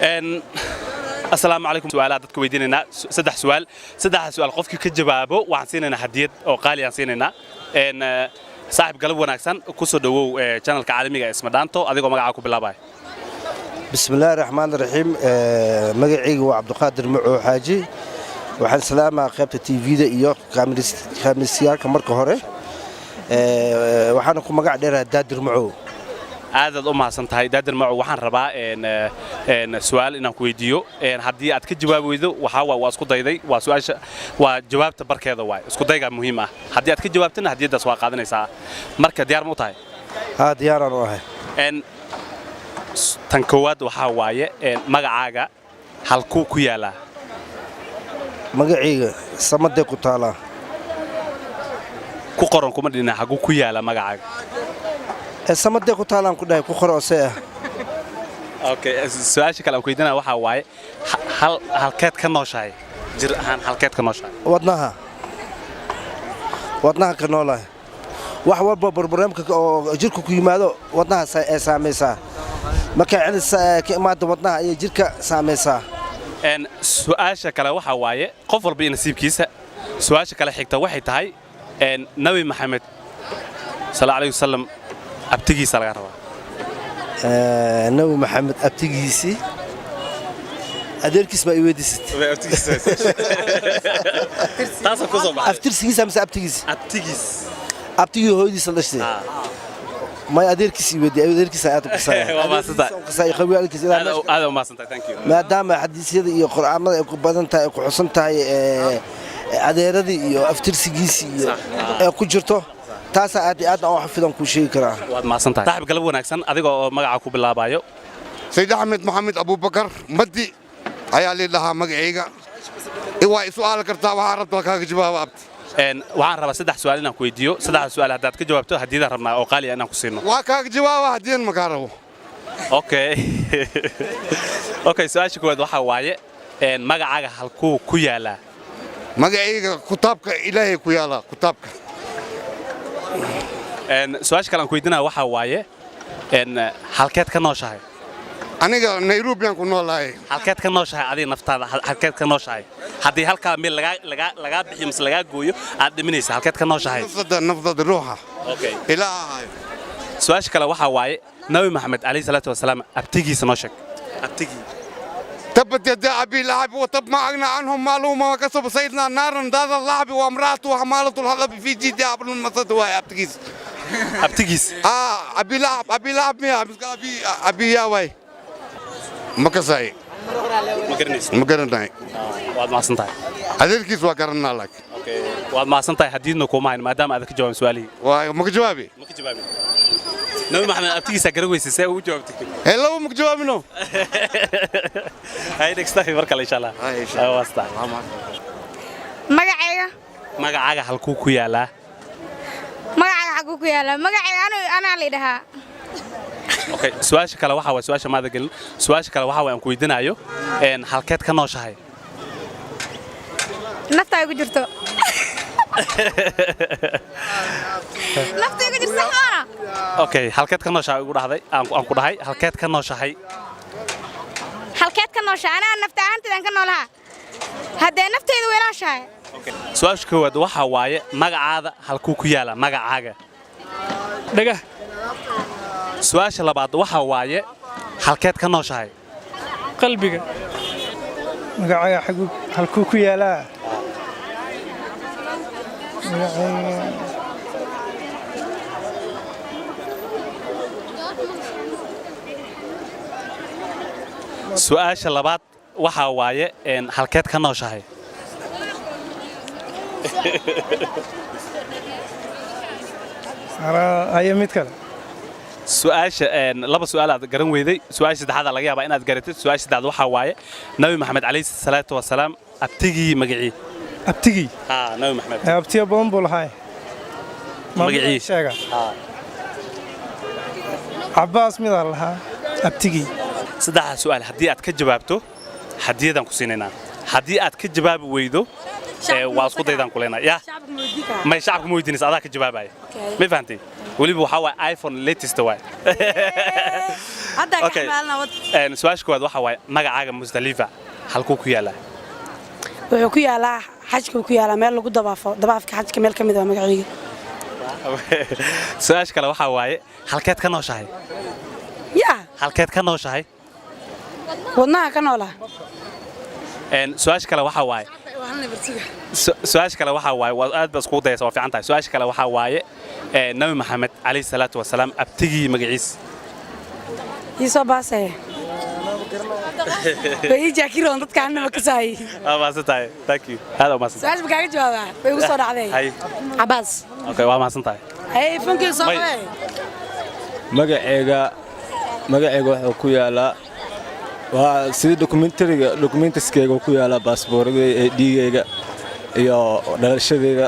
ان السلام عليكم سؤالات dadka weydiinayna saddex su'aal qofkii ka jawaabo waxaan siinayna hadiyad oo qaali aan siinayna saaxib galab wanaagsan ku soo dhawow channelka caalamiga ee isma dhaanto adigoo magacaaga ku bilaabay bismillaahir rahmaanir rahiim magacaygu waa Cabduqaadir Muco Xaaji waxaan salaamaa qaybta TV-da iyo kaamirasyaalka marka hore waxaan ku magac dheeraa Daadir Muco aad u mahadsantahay Daadir Muco waxaan rabaa su'aal inaan ku weydiiyo haddii aad ka jawaabi weydo waa isku dayday waa su'aasha waa jawaabta barkeeda waay isku dayga muhiim ah haddii aad ka jawaabtana hadiyadaas waa qaadanaysaa marka diyaar ma u tahay diyaar aan u ahay tan koowaad waxaa waaye magacaaga halkuu ku yaalaa magacayga Samade ku taala ku qoran kuma dhina hagu ku yaala magacaaga Samade ku taalaan ku dhahay ku qorosay okay su'aasha kale aan ku weydiinaa waxa waaye halkeed ka nooshahay jir ahaan halkeed ka nooshahay wadnaha ka noolahay wax walba barnaamijka oo jirku ku yimaado wadnaha ay saameeysaa marka cilisa ka imaado wadnaha ay jirka saameeysaa su'aasha kale waxa waaye qof walba nasiibkiisa su'aasha kale xigta waxay tahay nabi maxamed sallallahu alayhi wasallam abtigiisa laga rabaa nabi maxamed abtigiisi adeerkiis ma i weydiisay taas ku soo baxay abtirsigiisa ama abtigii hooyadiisa la dhashay ما أديرك سيودي أديرك ساعات قصاي خوالك هذا ما سنت thank you ما دام حديث يدي القرآن ما بدن تاي حسن تاي أديردي أفتر سجيسي كجرته تاسع أدي أو حفظهم كل شيء كرا ما سنت صاحب قلب وناكسن أديكوا مجاكوا بالله بايو سيد أحمد محمد أبو بكر مدي عيالي لها مجعيجا إيوا سؤال كرتا وعرض وكاك جواب أبتي waxaan rabaa saddex su'aal inaan ku weydiiyo saddex su'aal haddaad ka jawaabto hadiyada rabnaa oo qaali ah inaan ku siino waa kaaga jawaaba hadiyan ma ka rabo okay okay su'aasha koowaad waxa waaye magacaaga halkuu ku yaalaa magacayga kitaabka ilaahay ku yaala kitaabka su'aasha kale aan ku weydiinaa waxa waaye halkeed ka nooshahay aniga Nairobi aan ku noolahay halkeed ka nooshahay adiga naftaada halkeed ka nooshahay haddii halka meel laga bixiyo mise laga gooyo aad dhimanaysa halkeed ka nooshahay naftada ruuxa okay ilaahay su'aasha kale waxa waaye nabi maxamed alayhi salaatu wasalaam abtigiisa noo sheeg abtigi تبت يد أبي لهب وطب ما أغنى عنهم مالهم وكسب سيدنا نارا ذات اللهب وامرأته حمالة الحطب في جيدها حبل المسد وهي abtigiis أبي لهب ميا أبي يا واي مكساي مقرناي waad maasantahay adeerkiis waa garanaa lak okay waad maasantahay hadiidna kuma hayn maadaama aad ka jawaab su'aalihi waa ma ka jawaabi nabi maxamed abtigiisa garagweysa see uu jawaabtay hello ma ka jawaabino hay next time marka insha Allah wasta magacayga halkuu ku yaalaa magacayga ana leedahay okay su'aasha kale waxa waa su'aasha maada galin su'aasha kale waxa waan ku weydiinayo halkeed ka nooshahay naftay ku jirto saxana okay halkeed ka nooshahay ugu dhahday aan ku dhahay halkeed ka nooshahay ana naftaantidan ka noolaha hadee naftayda weelaashahay okay su'aasha koowaad waxa waaye magacaada halkuu ku yaala magacaaga dhaga su'aasha labaad waxa waaye halkeed ka nooshahay qalbiga magacaaga halkuu ku yaalaa su'aasha labaad waxa waaye halkeed ka nooshahay ayo mid kale su'aasha laba su'aal aad garan weyday su'aasha saddexaad laga yaabaa inaad garatid su'aasha saddexaad waxa waaye nabi maxamed alayhi salaatu wasalaam abtigii magacii abtigii nabi maxamed abtiga badan buu lahaa magacii sheega Abbaas mid lahaa abtigii saddex su'aal haddii aad ka jawaabto hadiyadan ku siinaynaa haddii aad ka jawaabi weydo waa isku daydaan ku leenaa ya ma shacabku ma weydiinaysa adaa ka jawaabaya ma fahantay waliba waxa waa iPhone latest waay hadda ka Okay. xamaalna wad su-aasha koowaad waxa waaye magacaaga Musdalifa halkuu ku yaalaa wuxuu ku yaalaa xajka ku yaalaa meel lagu dabaafka xajka meel kamid ah magacayga su-aasha kale waxa waaye halkeed ka nooshahay yaa halkeed ka nooshahay wadnaha ka noolaa su-aasha kale waxa waaye su-aasha kale waxa waaye waa aad bas ku dayaysa waa fiican tahay su-aasha kale waxa waaye nabi maxamed calayhi salaatu wasalaam abtigii magaciis isoo baasay way jaakiroon dadka annaba ka saay maasan tahay thank you hada maasan su'aal ma kaaga jawaabaa way ugu soo dhacday hay Abbas okay waa maasan tahay hey funkii soo qay magacayga wuxuu ku yaalaa waa sidii documentiskayga ku yaalaa baasaboorkayga ee dhiigayga iyo dhalashadayda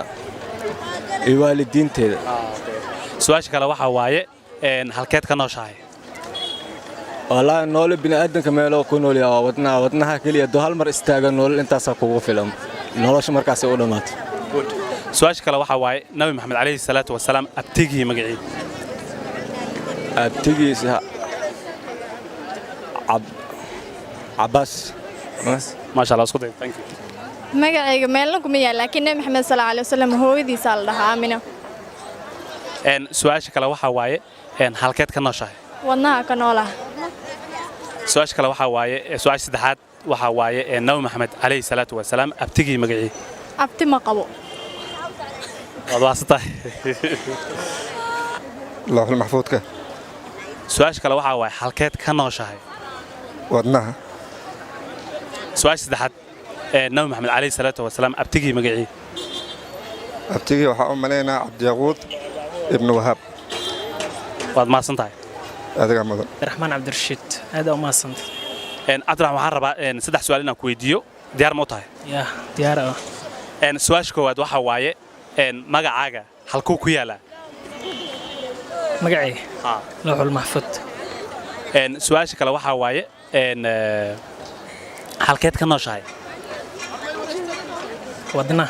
iyo waalidiinteeda su-aasha kale waxa waaye halkeed ka nooshahay wallaahi noole bini'aadanka meeloo ku nool yahay waa wadnaha keliya doo hal mar istaaga noolal intaasaa kugu filan nolosha markaasay u dhammaato su-aasha kale waxa waaye nabi maxamed calayhi salaatu wasalaam abtigii magacii abtigiisa Abbas maasha Allah isku day thank you magacayga meelna kuma yaal laakiin nabi maxamed sallallahu alayhi wasallam hooyadiisa la dhahaa Aamina su-aasha kale waxa waaye halkeed ka nooshahay wadnaha ka noolaa su-aasha kale waxa waaye su-aasha saddexaad waxa waaye nabi maxamed calayhi salaatu wasalaam abtigii magacii abti ma qabo waad waasantahay lawxul maxfuudka su-aasha kale waxa waaye halkeed ka nooshahay wadnaha su-aasha saddexaad nabi maxamed calayhi salaatu wasalaam abtigii magacii abtigii waxaa u malaynaa cabdiyaquud ibnu wahaab waad maasan tahay adiga mudan raxmaan cabdirashiid aad u maasanta cabdiraxmaan waxaan rabaa saddex su'aal inaan ku weydiiyo diyaar ma u tahay yaa diyaar ah su-aasha koowaad waxa waaye magacaaga halkuu ku yaalaa magacii lawxul maxfuud su-aasha kale waxa waaye halkeed ka nooshahay wadna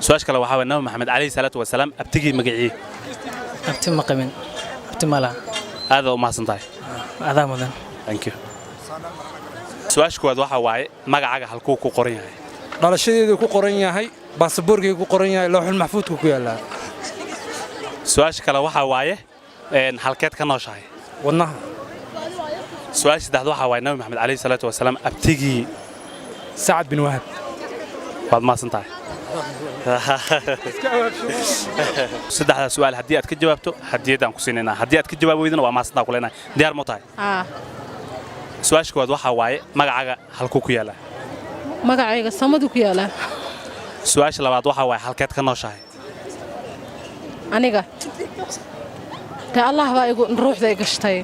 su-aasha kale waxa waaye nabi maxamed calayhi salaatu wasalaam abtigii magacii abti ma qabin abti ma laha aad u mahadsan tahay adaa mudan thank you su-aasha koowaad waxa waaye magacaaga halkuu ku qoran yahay dhalashadeedu ku qoran yahay baasaboorkaygu ku qoran yahay lawxul maxfuudku ku yaalaa su-aasha kale waxa waaye halkeed ka nooshahay wadnaha su-aasha saddexaad waxa waaye nabi maxamed calayhi salaatu wasalaam abtigii sacad bin wahab waad mahadsan tahay saddexdaa su'aal haddii aad ka jawaabto hadiyadaan ku siinaynaa haddii aad ka jawaabi weydana waa mahadsantaa ku leenahay diyaar ma tahay su-aasha koowaad waxaa waaye magacaaga halkuu ku yaalaa magacayga samadu ku yaalaa su-aasha labaad waxaa waaye halkeed ka nooshahay aniga de allah baa igu ruuxda i gashtay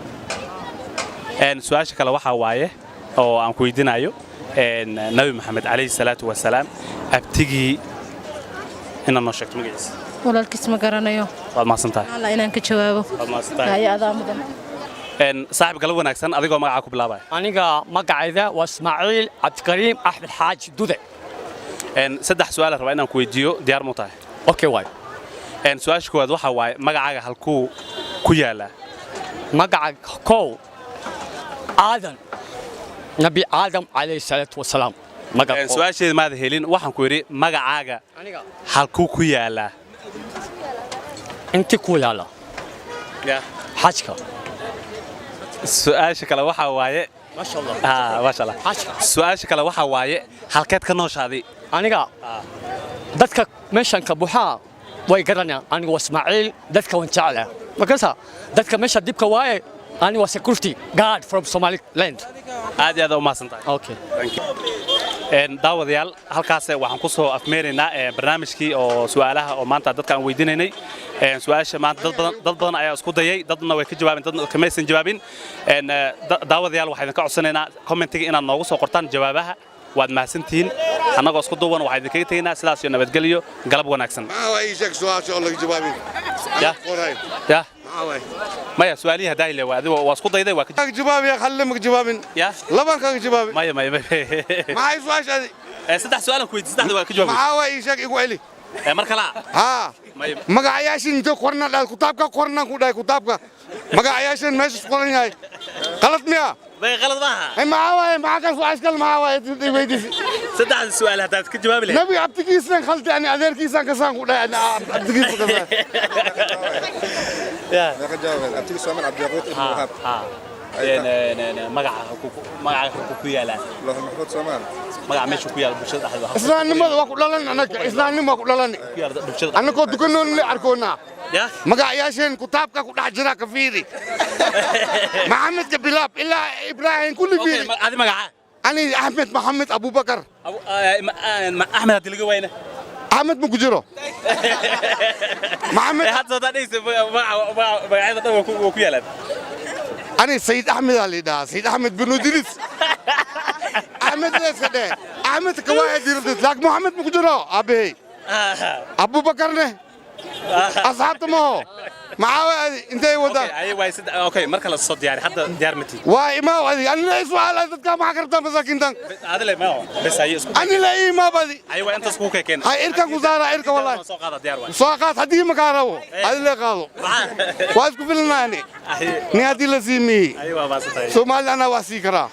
su-aasha kale waxaa waaye oo aan ku weydiinayo nabi maxamed calayhi salaatu wasalaam abtigii inaad noo sheegto magaciisa walaalkiis ma garanayo waad mahadsan tahay alla inaan ka jawaabo waad mahadsan tahay adaa mudan saaxib galab wanaagsan adigoo magacaa ku bilaabaya aniga magacayda waa ismaaciil cabdikariim axmed xaaji dude saddex su'aal rabaa inaan ku weydiiyo diyaar mu tahay okay waay su-aasha koowaad waxaa waaye magacaaga halkuu ku yaalaa magaca kow aadan nabi aadam calayhi salaatu wasalaam su-aasheeda maada helin waxaan ku yidhi magacaaga halkuu ku yaalaa inti ku yaala xajka su-aasha kale waxaa waaye maasha allah su-aasha kale waxaa waaye halkeed ka nooshaadi aniga dadka meeshan ka buuxaa way garanayaan aniga waa ismaaciil dadka waan jeclaa markaasa dadka meesha dibka waaye ani waa security guard from Somaliland aad iyo aad u mahadsan tahay okay thank you daawadayaal halkaas waxaan ku soo afmeeraynaa barnaamijkii oo su'aalaha oo maanta dadka aan weydiinaynay su'aasha maanta dad badan ayaa isku dayay dadna way ka jawaabeen dadna kama aysan jawaabin daawadayaal waxaan idinka codsanaynaa commentiga inaad noogu soo qortaan jawaabaha waad mahadsantihiin annagoo isku duuban waxaan idinkaga tegaynaa sidaas iyo nabadgelyo galab wanaagsan ya maya su'aalihi haday le waadi waa isku dayday waa ka jawaabi khallamka jawaabin ya laban ka jawaabi maya maxay su'aashadi saddex su'aalan ku weydiisay saddexda waa ka jawaabi maxaa way sheeg igu celi mar kala ha magacayaashin inta qorna kutaabka qorna ku dhaay kutaabka magacayaashin meesha qoran yahay غلط مياه bay qalad maaha هي معاوية معاك سؤال اسكال معاوية ويدي saddex su'aal haddaad ka jawaabi lahayd نبي أبتكيسن خلت يعني أدير كيسان كسان ولا أنا أبتكيس كسان يا ما جاوب أبتدي سؤال عبد الياقوت ابن وهاب magaca ku yaala لوح المحفوظ سومان magaca meesha ku yaala bulshada dhexdeeda إسلام نما وكل لنا أنا إسلام نما وكل لنا ku yaala bulshada أنا كنت كنا نعرفونا يا مقع ياشين كتابك كل حجرا كفيري محمد كبلاب إلا إبراهيم كل فيري adi magaca أنا أحمد محمد أبو بكر axmed hadii laga wayna أحمد مكجرو محمد hadda hadda dhaysa magacyada dhan ku yaalaan أنا سيد أحمد علي ده سيد أحمد بن إدريس أحمد ليش كده أحمد كواحد يردد لكن محمد مكجرو أبي أبو بكر نه أصحاب تمو معاه أنت وده ay way saddex okay marka la soo diyaari hadda diyaar ma tihi وإما وهذه أنا لا يسوى على ذلك ما كرت مساكين تان adile ma bas ay isku أنا لا إما بدي ay way intaas ku keen هاي إركا كوزارة إركا والله soo qaada diyaar way سواقات هدي مكارو هذا اللي قالوا واسكو في الناني نهادي لزيمي ay waa baasatay سومالي أنا واسيكرا